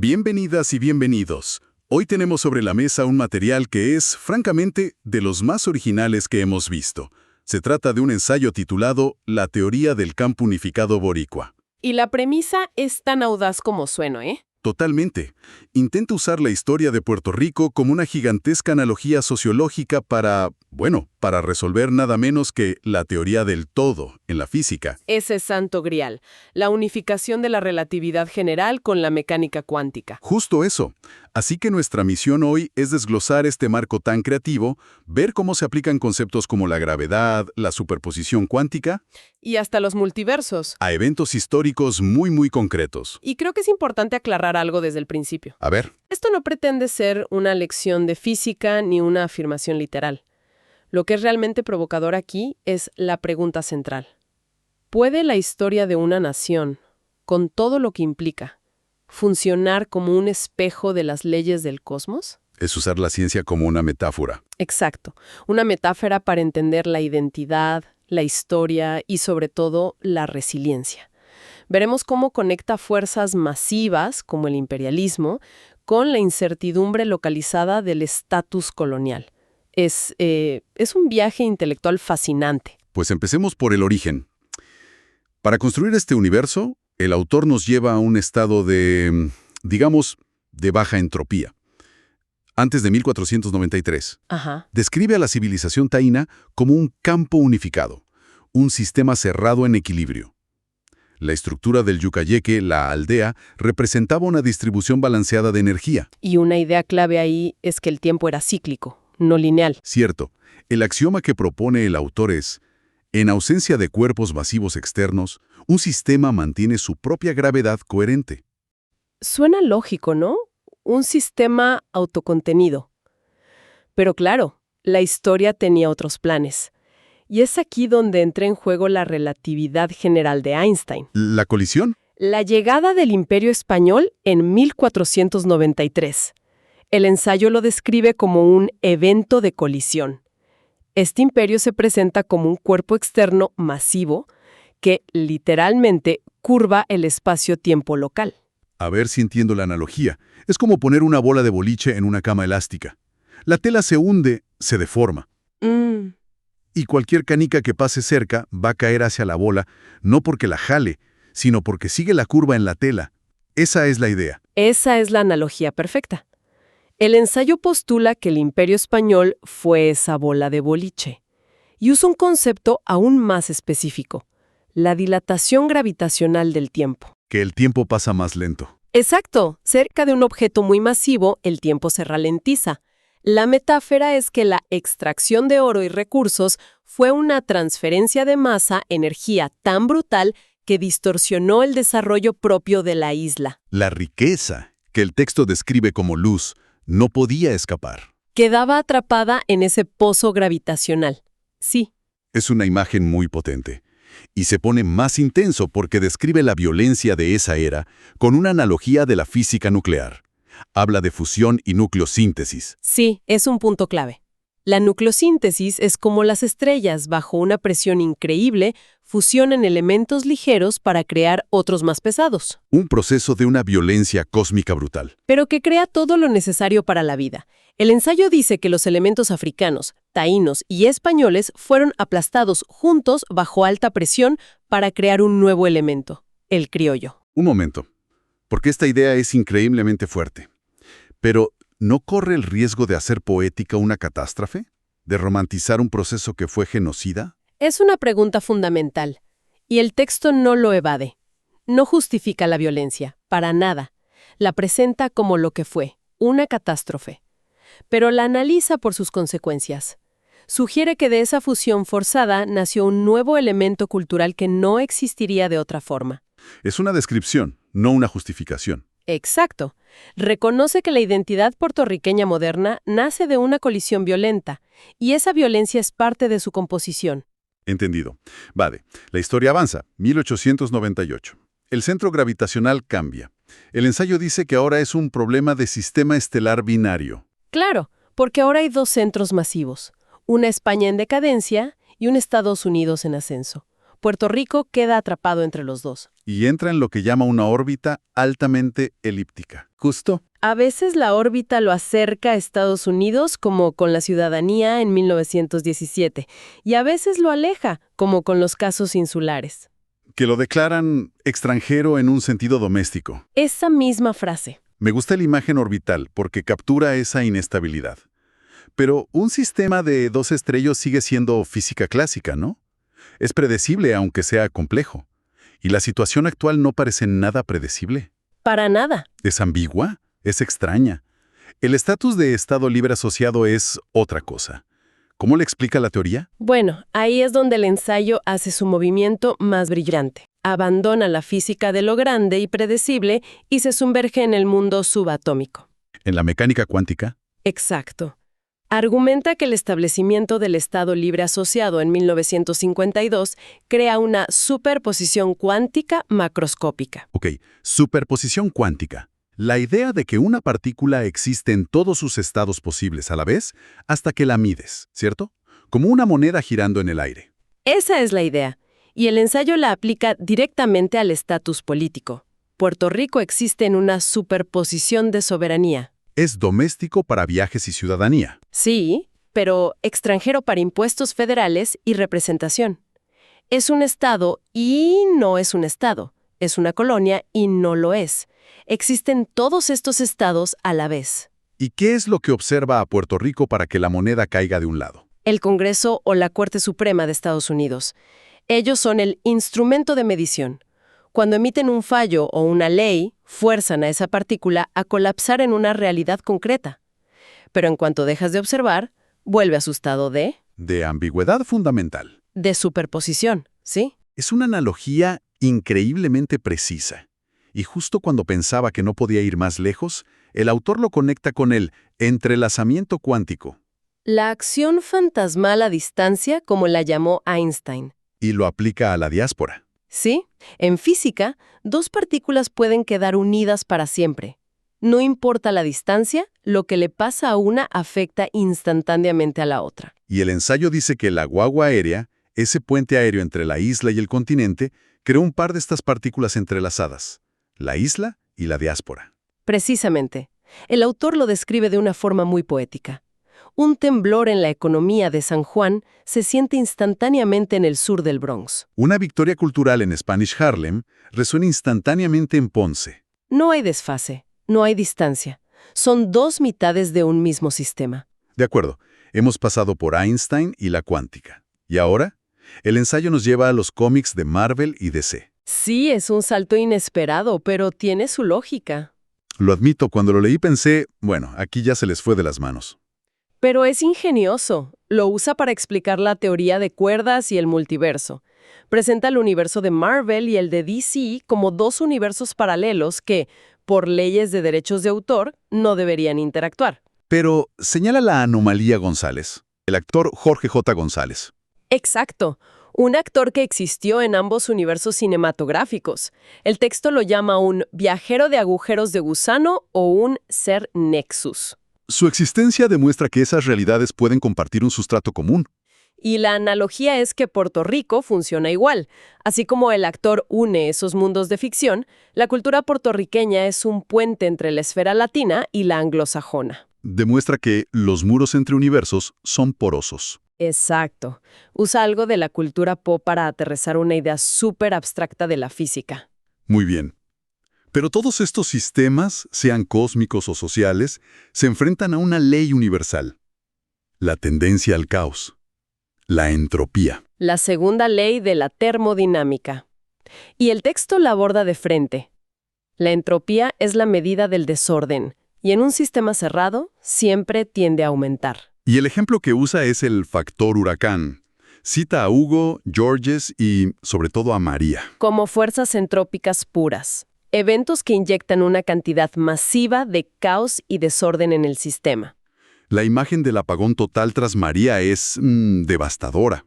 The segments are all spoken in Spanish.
Bienvenidas y bienvenidos. Hoy tenemos sobre la mesa un material que es, francamente, de los más originales que hemos visto. Se trata de un ensayo titulado La teoría del campo unificado boricua. Y la premisa es tan audaz como suena, ¿eh? Totalmente. Intenta usar la historia de Puerto Rico como una gigantesca analogía sociológica para resolver nada menos que la teoría del todo en la física. Ese santo grial, la unificación de la relatividad general con la mecánica cuántica. Justo eso. Así que nuestra misión hoy es desglosar este marco tan creativo, ver cómo se aplican conceptos como la gravedad, la superposición cuántica Y hasta los multiversos. a eventos históricos muy concretos. Y creo que es importante aclarar algo desde el principio. A ver, Esto no pretende ser una lección de física ni una afirmación literal. Lo que es realmente provocador aquí es la pregunta central. ¿Puede la historia de una nación, con todo lo que implica, funcionar como un espejo de las leyes del cosmos? es usar la ciencia como una metáfora. Exacto. Una metáfora para entender la identidad, la historia y, sobre todo, la resiliencia. Veremos cómo conecta fuerzas masivas, como el imperialismo, con la incertidumbre localizada del estatus colonial. Es un viaje intelectual fascinante. Pues empecemos por el origen. Para construir este universo, el autor nos lleva a un estado de, digamos, de baja entropía. Antes de 1493. Ajá. Describe a la civilización taína como un campo unificado, un sistema cerrado en equilibrio. La estructura del Yucayeque, la aldea, representaba una distribución balanceada de energía. Y una idea clave ahí es que el tiempo era cíclico, no lineal. Cierto, el axioma que propone el autor es, en ausencia de cuerpos masivos externos, un sistema mantiene su propia gravedad coherente. Suena lógico, ¿no? Un sistema autocontenido. Pero claro, la historia tenía otros planes. Y es aquí donde entra en juego la relatividad general de Einstein. ¿La colisión? La llegada del Imperio Español en 1493. El ensayo lo describe como un evento de colisión. Este imperio se presenta como un cuerpo externo masivo que, literalmente, curva el espacio-tiempo local. A ver si entiendo la analogía. Es como poner una bola de boliche en una cama elástica. La tela se hunde, se deforma. Y cualquier canica que pase cerca va a caer hacia la bola, no porque la jale, sino porque sigue la curva en la tela. Esa es la idea. Esa es la analogía perfecta. El ensayo postula que el Imperio Español fue esa bola de boliche y usa un concepto aún más específico, la dilatación gravitacional del tiempo. Que el tiempo pasa más lento. Exacto, cerca de un objeto muy masivo, el tiempo se ralentiza. La metáfora es que la extracción de oro y recursos fue una transferencia de masa, energía tan brutal que distorsionó el desarrollo propio de la isla. La riqueza, que el texto describe como luz, no podía escapar. Quedaba atrapada en ese pozo gravitacional. Sí. Es una imagen muy potente. Y se pone más intenso porque describe la violencia de esa era con una analogía de la física nuclear. Habla de fusión y nucleosíntesis. Sí, es un punto clave. La nucleosíntesis es como las estrellas, bajo una presión increíble, fusionan elementos ligeros para crear otros más pesados. Un proceso de una violencia cósmica brutal. Pero que crea todo lo necesario para la vida. El ensayo dice que los elementos africanos, taínos y españoles fueron aplastados juntos bajo alta presión para crear un nuevo elemento, el criollo. Un momento, porque esta idea es increíblemente fuerte. Pero, ¿no corre el riesgo de hacer poética una catástrofe? ¿De romantizar un proceso que fue genocida? Es una pregunta fundamental, y el texto no lo evade. No justifica la violencia, para nada. La presenta como lo que fue, una catástrofe. Pero la analiza por sus consecuencias. Sugiere que de esa fusión forzada nació un nuevo elemento cultural que no existiría de otra forma. Es una descripción, no una justificación. Exacto. Reconoce que la identidad puertorriqueña moderna nace de una colisión violenta, y esa violencia es parte de su composición. Entendido. Vale, la historia avanza. 1898. El centro gravitacional cambia. El ensayo dice que ahora es un problema de sistema estelar binario. Claro, porque ahora hay dos centros masivos, una España en decadencia y un Estados Unidos en ascenso. Puerto Rico queda atrapado entre los dos. Y entra en lo que llama una órbita altamente elíptica. ¿Justo? A veces la órbita lo acerca a Estados Unidos, como con la ciudadanía en 1917, y a veces lo aleja, como con los casos insulares. Que lo declaran extranjero en un sentido doméstico. Esa misma frase. Me gusta la imagen orbital porque captura esa inestabilidad. Pero un sistema de dos estrellas sigue siendo física clásica, ¿no? Es predecible aunque sea complejo. Y la situación actual no parece nada predecible. Para nada. Es ambigua, es extraña. El estatus de Estado libre asociado es otra cosa. ¿Cómo le explica la teoría? Bueno, ahí es donde el ensayo hace su movimiento más brillante. Abandona la física de lo grande y predecible y se sumerge en el mundo subatómico. ¿En la mecánica cuántica? Exacto. Argumenta que el establecimiento del Estado libre asociado en 1952 crea una superposición cuántica macroscópica. Ok, superposición cuántica. La idea de que una partícula existe en todos sus estados posibles a la vez hasta que la mides, ¿cierto? Como una moneda girando en el aire. Esa es la idea, y el ensayo la aplica directamente al estatus político. Puerto Rico existe en una superposición de soberanía. Es doméstico para viajes y ciudadanía. Sí, pero extranjero para impuestos federales y representación. Es un estado y no es un estado. Es una colonia y no lo es. Existen todos estos estados a la vez. ¿Y qué es lo que observa a Puerto Rico para que la moneda caiga de un lado? El Congreso o la Corte Suprema de Estados Unidos. Ellos son el instrumento de medición. Cuando emiten un fallo o una ley, fuerzan a esa partícula a colapsar en una realidad concreta. Pero en cuanto dejas de observar, vuelve a su estado de ambigüedad fundamental. de superposición, ¿sí? Es una analogía increíblemente precisa. Y justo cuando pensaba que no podía ir más lejos, el autor lo conecta con el entrelazamiento cuántico. La acción fantasmal a distancia, como la llamó Einstein. Y lo aplica a la diáspora. ¿Sí? En física, dos partículas pueden quedar unidas para siempre. No importa la distancia, lo que le pasa a una afecta instantáneamente a la otra. Y el ensayo dice que la guagua aérea, ese puente aéreo entre la isla y el continente, creó un par de estas partículas entrelazadas, la isla y la diáspora. Precisamente. El autor lo describe de una forma muy poética. Un temblor en la economía de San Juan se siente instantáneamente en el sur del Bronx. Una victoria cultural en Spanish Harlem resuena instantáneamente en Ponce. No hay desfase, no hay distancia. Son dos mitades de un mismo sistema. De acuerdo, hemos pasado por Einstein y la cuántica. ¿Y ahora? El ensayo nos lleva a los cómics de Marvel y DC. Sí, es un salto inesperado, pero tiene su lógica. Lo admito, cuando lo leí pensé, bueno, aquí ya se les fue de las manos. Pero es ingenioso. Lo usa para explicar la teoría de cuerdas y el multiverso. Presenta el universo de Marvel y el de DC como dos universos paralelos que, por leyes de derechos de autor, no deberían interactuar. Pero señala la anomalía González, el actor Jorge J. González. Exacto. Un actor que existió en ambos universos cinematográficos. El texto lo llama un viajero de agujeros de gusano o un ser nexus. Su existencia demuestra que esas realidades pueden compartir un sustrato común. Y la analogía es que Puerto Rico funciona igual. Así como el actor une esos mundos de ficción, la cultura puertorriqueña es un puente entre la esfera latina y la anglosajona. Demuestra que los muros entre universos son porosos. Exacto. Usa algo de la cultura pop para aterrizar una idea súper abstracta de la física. Muy bien. Pero todos estos sistemas, sean cósmicos o sociales, se enfrentan a una ley universal. La tendencia al caos. La entropía. La segunda ley de la termodinámica. Y el texto la aborda de frente. La entropía es la medida del desorden, y en un sistema cerrado siempre tiende a aumentar. Y el ejemplo que usa es el factor huracán. Cita a Hugo, Georges y, sobre todo, a María. Como fuerzas entrópicas puras. Eventos que inyectan una cantidad masiva de caos y desorden en el sistema. La imagen del apagón total tras María es devastadora.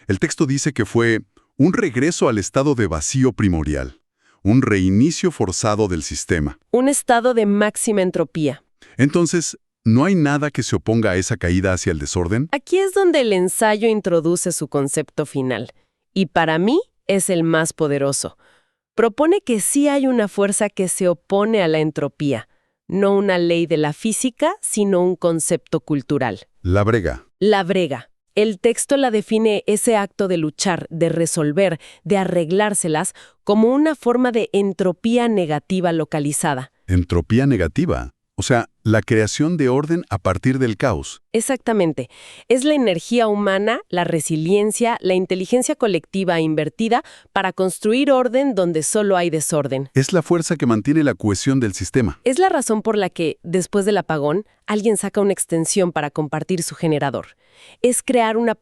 El texto dice que fue un regreso al estado de vacío primordial, un reinicio forzado del sistema. Un estado de máxima entropía. Entonces, ¿no hay nada que se oponga a esa caída hacia el desorden? Aquí es donde el ensayo introduce su concepto final. Y para mí, es el más poderoso. Propone que sí hay una fuerza que se opone a la entropía, no una ley de la física, sino un concepto cultural. La brega. La brega. El texto la define ese acto de luchar, de resolver, de arreglárselas, como una forma de entropía negativa localizada. Entropía negativa. O sea, la creación de orden a partir del caos. Exactamente. Es la energía humana, la resiliencia, la inteligencia colectiva invertida para construir orden donde solo hay desorden. Es la fuerza que mantiene la cohesión del sistema. Es la razón por la que, después del apagón, alguien saca una extensión para compartir su generador. Es crear una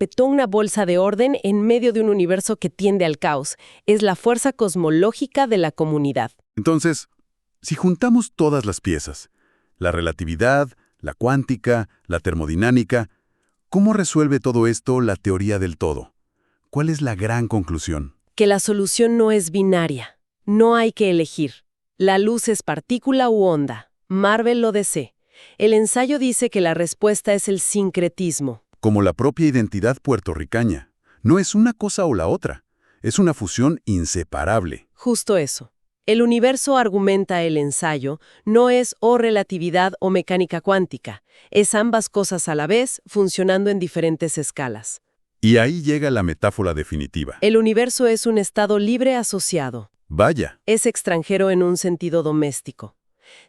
bolsa de orden en medio de un universo que tiende al caos. Es la fuerza cosmológica de la comunidad. Entonces, si juntamos todas las piezas, la relatividad, la cuántica, la termodinámica, ¿cómo resuelve todo esto la teoría del todo? ¿Cuál es la gran conclusión? Que la solución no es binaria. No hay que elegir. La luz es partícula u onda. Marvel lo dice. El ensayo dice que la respuesta es el sincretismo. Como la propia identidad puertorriqueña. No es una cosa o la otra. Es una fusión inseparable. Justo eso. El universo, argumenta el ensayo, no es o relatividad o mecánica cuántica. Es ambas cosas a la vez, funcionando en diferentes escalas. Y ahí llega la metáfora definitiva. El universo es un estado libre asociado. Vaya. Es extranjero en un sentido doméstico.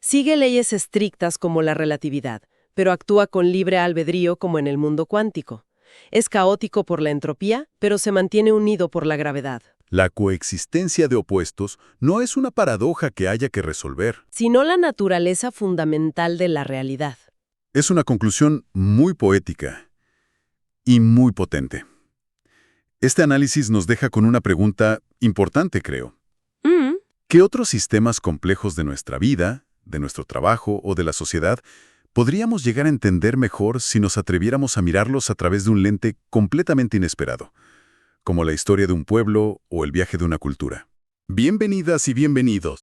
Sigue leyes estrictas como la relatividad, pero actúa con libre albedrío como en el mundo cuántico. Es caótico por la entropía, pero se mantiene unido por la gravedad. La coexistencia de opuestos no es una paradoja que haya que resolver, sino la naturaleza fundamental de la realidad. Es una conclusión muy poética y muy potente. Este análisis nos deja con una pregunta importante, creo. ¿Qué otros sistemas complejos de nuestra vida, de nuestro trabajo o de la sociedad podríamos llegar a entender mejor si nos atreviéramos a mirarlos a través de un lente completamente inesperado, como la historia de un pueblo o el viaje de una cultura? Bienvenidas y bienvenidos.